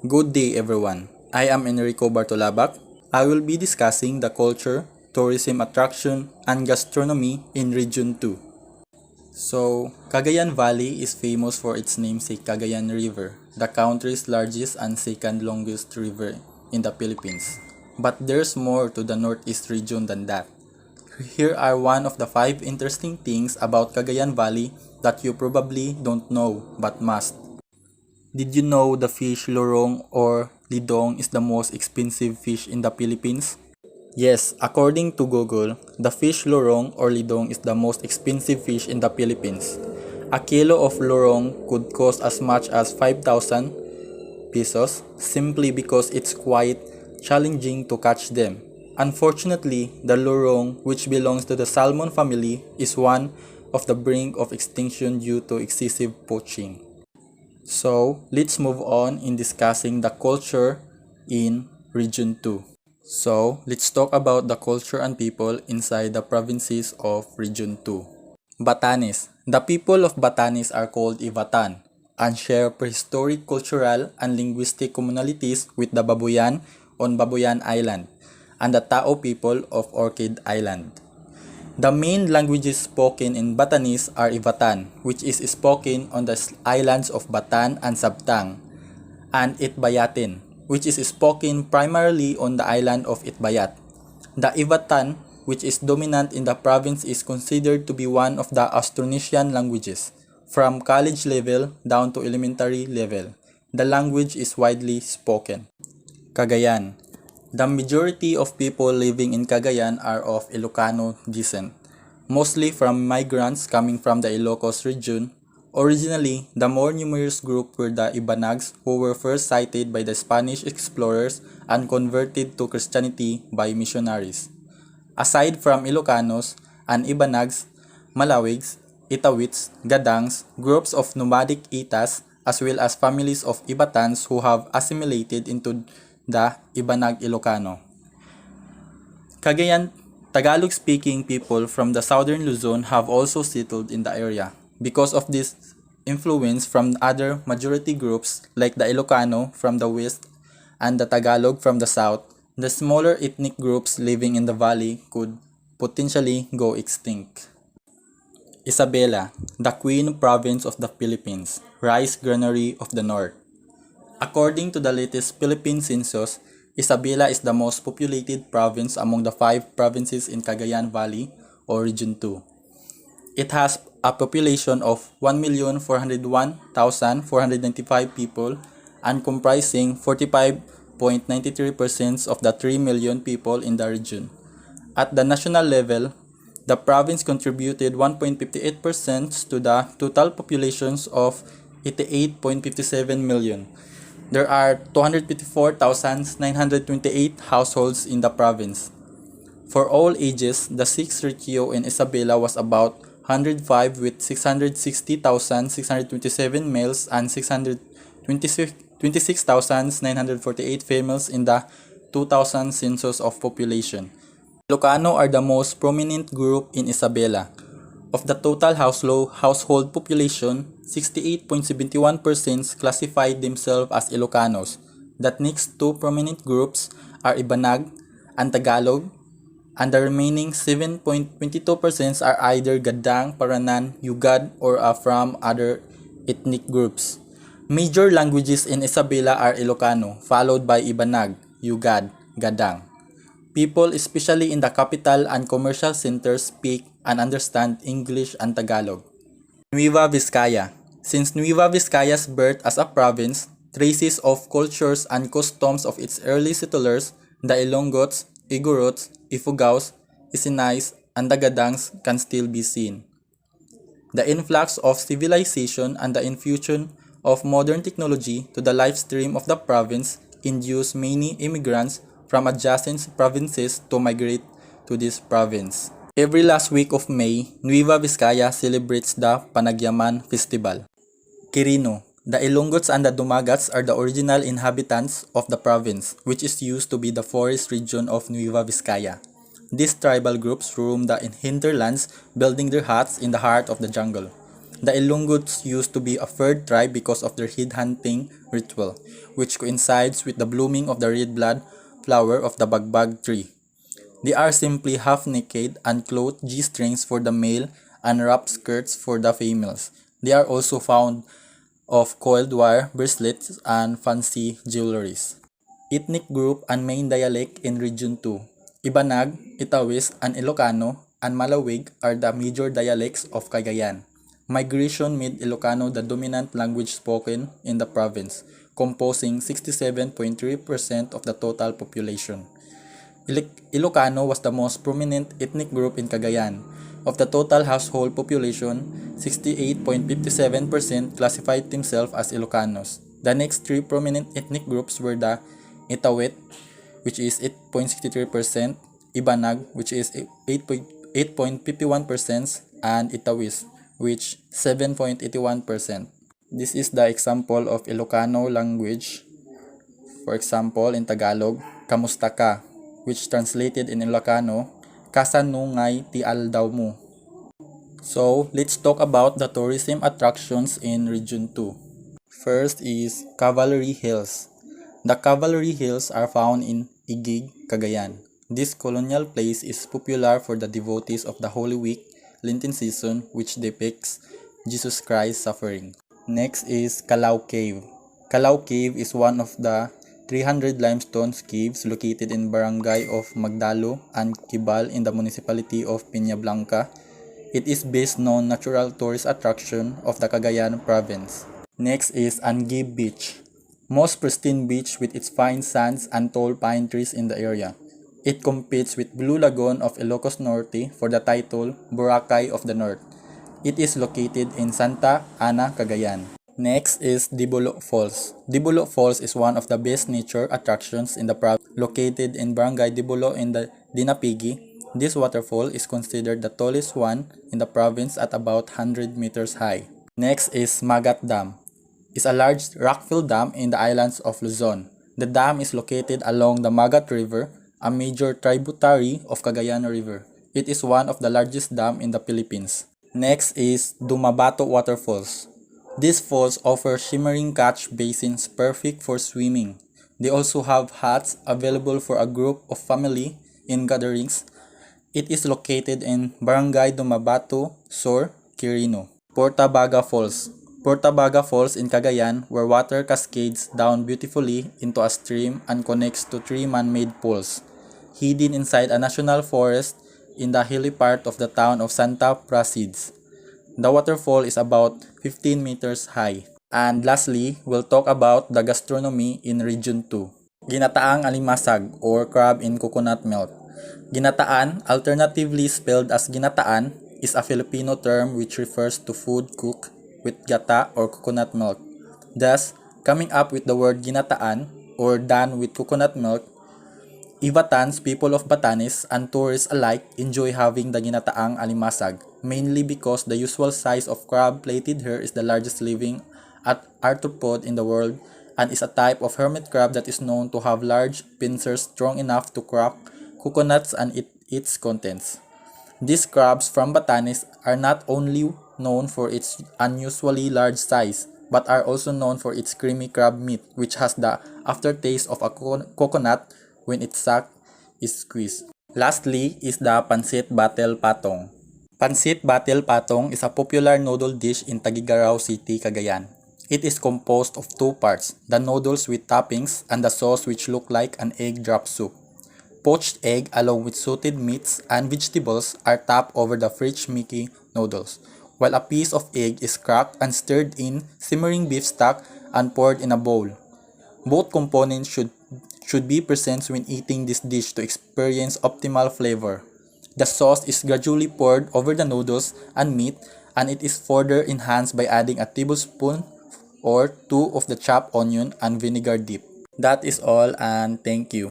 Good day everyone. I am Enrico Bartolabak. I will be discussing the culture, tourism attraction, and gastronomy in Region 2. So, Cagayan Valley is famous for its namesake Cagayan River, the country's largest and second longest river in the Philippines. But there's more to the northeast region than that. Here are one of the 5 interesting things about Cagayan Valley that you probably don't know but must. Did you know the fish lorong or lidong is the most expensive fish in the Philippines? Yes, according to Google, the fish lorong or lidong is the most expensive fish in the Philippines. A kilo of lorong could cost as much as 5,000 pesos simply because it's quite challenging to catch them. Unfortunately, the lorong, which belongs to the salmon family, is one of the brink of extinction due to excessive poaching. So, let's move on in discussing the culture in Region 2. So, let's talk about the culture and people inside the provinces of Region 2. Batanes. The people of Batanes are called Ivatan and share prehistoric cultural and linguistic commonalities with the Babuyan on Babuyan Island and the Tao people of Orchid Island. The main languages spoken in Batanes are Ivatan, which is spoken on the islands of Batan and Sabtang, and Itbayatin, which is spoken primarily on the island of Itbayat. The Ivatan, which is dominant in the province, is considered to be one of the Austronesian languages. From college level down to elementary level, the language is widely spoken. Cagayan. The majority of people living in Cagayan are of Ilocano descent, mostly from migrants coming from the Ilocos region. Originally, the more numerous group were the Ibanags, who were first sighted by the Spanish explorers and converted to Christianity by missionaries. Aside from Ilocanos and Ibanags, Malawigs, Itawits, Gadangs, groups of nomadic Itas, as well as families of Ibatans who have assimilated into the Ibanag Ilocano. Cagayan Tagalog-speaking people from the southern Luzon have also settled in the area. Because of this influence from other majority groups like the Ilocano from the west and the Tagalog from the south, the smaller ethnic groups living in the valley could potentially go extinct. Isabela, the Queen Province of the Philippines, rice granary of the north. According to the latest Philippine census, Isabela is the most populated province among the 5 provinces in Cagayan Valley or Region 2. It has a population of 1,401,495 people and comprising 45.93% of the 3 million people in the region. At the national level, the province contributed 1.58% to the total populations of 88.57 million. There are 254,928 households in the province. For all ages, the sex ratio in Isabela was about 105 with 660,627 males and 626,948 females in the 2000 census of population. Ilocano are the most prominent group in Isabela. Of the total household population, 68.71% classified themselves as Ilocanos. The next 2 prominent groups are Ibanag and Tagalog, and the remaining 7.22% are either Gadang, Paranan, Yugad, or are from other ethnic groups. Major languages in Isabela are Ilocano, followed by Ibanag, Yugad, Gadang. People, especially in the capital and commercial centers, speak and understand English and Tagalog. Nueva Vizcaya. Since Nueva Vizcaya's birth as a province, traces of cultures and customs of its early settlers, the Ilonggots, Igorots, Ifugaos, Isinays, and the Gadangs can still be seen. The influx of civilization and the infusion of modern technology to the life stream of the province induced many immigrants from adjacent provinces to migrate to this province. Every last week of May, Nueva Vizcaya celebrates the Panagyaman Festival. Quirino. The Ilonggots and the Dumagats are the original inhabitants of the province, which is used to be the forest region of Nueva Vizcaya. These tribal groups roam the hinterlands, building their huts in the heart of the jungle. The Ilongots used to be a third tribe because of their head-hunting ritual, which coincides with the blooming of the red blood flower of the bagbag tree. They are simply half-naked, unclothed G-strings for the male and wrapped skirts for the females. They are also found of coiled wire bracelets and fancy jewelries. Ethnic group and main dialect in Region 2. Ibanag, Itawis, and Ilocano and Malawig are the major dialects of Cagayan. Migration made Ilocano the dominant language spoken in the province, composing 67.3% of the total population. Ilocano was the most prominent ethnic group in Cagayan. Of the total household population, 68.57% classified themselves as Ilocanos. The next three prominent ethnic groups were the Itawit, which is 8.63%, Ibanag, which is 8.51%, and Itawis, which 7.81%. This is the example of Ilocano language. For example, in Tagalog, kamusta ka, which translated in Ilocano, kasanungay ti aldaw mo. So, let's talk about the tourism attractions in Region 2. First is Cavalry Hills. The Cavalry Hills are found in Igig, Cagayan. This colonial place is popular for the devotees of the Holy Week, Lenten season, which depicts Jesus Christ's suffering. Next is Calao Cave. Calao Cave is one of the 300 limestone caves located in barangay of Magdalo and Kibal in the municipality of Peñablanca. It is best known natural tourist attraction of the Cagayan province. Next is Anguib Beach. Most pristine beach with its fine sands and tall pine trees in the area. It competes with Blue Lagoon of Ilocos Norte for the title Boracay of the North. It is located in Santa Ana, Cagayan. Next is Dibolo Falls. Dibolo Falls is one of the best nature attractions in the province, located in Barangay Dibolo in the Dinapigi. This waterfall is considered the tallest one in the province at about 100 meters high. Next is Magat Dam. It's a large rock-filled dam in the islands of Luzon. The dam is located along the Magat River, a major tributary of Cagayan River. It is one of the largest dams in the Philippines. Next is Dumabato Waterfalls. These falls offer shimmering catch basins perfect for swimming. They also have huts available for a group of family in gatherings. It is located in Barangay Dumabato, Sur, Quirino. Portabaga Falls. Portabaga Falls in Cagayan, where water cascades down beautifully into a stream and connects to three man-made pools, hidden inside a national forest in the hilly part of the town of Santa Pracides. The waterfall is about 15 meters high. And lastly, we'll talk about the gastronomy in Region 2. Ginataang alimasag or crab in coconut milk. Ginataan, alternatively spelled as ginataan, is a Filipino term which refers to food cooked with gata or coconut milk. Thus, coming up with the word ginataan or done with coconut milk, Ivatans, people of Batanes, and tourists alike enjoy having the ginataang alimasag, mainly because the usual size of crab-plated here is the largest living arthropod in the world and is a type of hermit crab that is known to have large pincers strong enough to crack coconuts and eat its contents. These crabs from Batanes are not only known for its unusually large size, but are also known for its creamy crab meat, which has the aftertaste of a coconut when its sack is squeezed. Lastly is the Pancit Batel Patong. Pancit Batel Patong is a popular noodle dish in Tagigaraw City, Cagayan. It is composed of two parts, the noodles with toppings and the sauce which look like an egg drop soup. Poached egg along with sauteed meats and vegetables are topped over the fresh Mickey noodles, while a piece of egg is cracked and stirred in simmering beef stock and poured in a bowl. Both components should be present when eating this dish to experience optimal flavor. The sauce is gradually poured over the noodles and meat, and it is further enhanced by adding a tablespoon or two of the chopped onion and vinegar dip. That is all, and thank you.